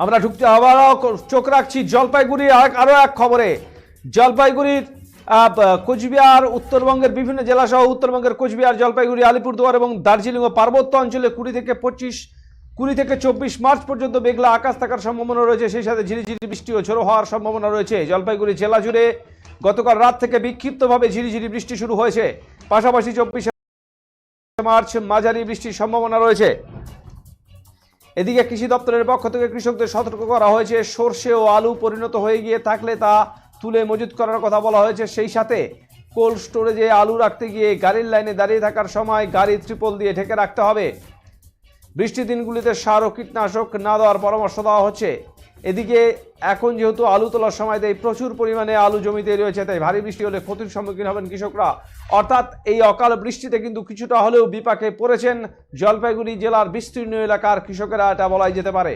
আমরা ঢুকতে আবারও চোখ রাখছি জলপাইগুড়ির আরো এক খবরে। জলপাইগুড়ির কোচবিহার, উত্তরবঙ্গের বিভিন্ন জেলা সহ উত্তরবঙ্গের কোচবিহার, জলপাইগুড়ি, আলিপুরদুয়ার এবং দার্জিলিং ও পার্বত্য অঞ্চলে 20 থেকে 24 মার্চ পর্যন্ত মেঘলা আকাশ থাকার সম্ভাবনা রয়েছে। সেই সাথে ঝিরিঝিরি বৃষ্টি ও ঝোড়ো হওয়ার সম্ভাবনা রয়েছে। জলপাইগুড়ি জেলা জুড়ে গতকাল রাত থেকে বিক্ষিপ্তভাবে ঝিরিঝিরি বৃষ্টি শুরু হয়েছে। পাশাপাশি 24 মার্চ মাঝারি বৃষ্টির সম্ভাবনা রয়েছে। এদিকে কৃষি দপ্তরের পক্ষ থেকে কৃষকদের সতর্ক করা হয়েছে, সর্ষে ও আলু পরিণত হয়ে গিয়ে থাকলে তা তুলে মজুত করার কথা বলা হয়েছে। সেই সাথে কোল্ড স্টোরেজে আলু রাখতে গিয়ে গাড়ির লাইনে দাঁড়িয়ে থাকার সময় গাড়ি ত্রিপল দিয়ে ঢেকে রাখতে হবে। বৃষ্টির দিনগুলিতে সার ও কীটনাশক না দেওয়ার পরামর্শ দেওয়া হচ্ছে। এদিকে এখন যেহেতু আলু তোলার সময়তেই প্রচুর পরিমাণে আলু জমিতে রয়েছে, তাই ভারী বৃষ্টি হলে ক্ষতির সম্মুখীন হবেন কৃষকরা। অর্থাৎ এই অকাল বৃষ্টিতে কিন্তু কিছুটা হলেও বিপাকে পড়েছেন জলপাইগুড়ি জেলার বিস্তীর্ণ এলাকার কৃষকেরা, এটা বলাই যেতে পারে।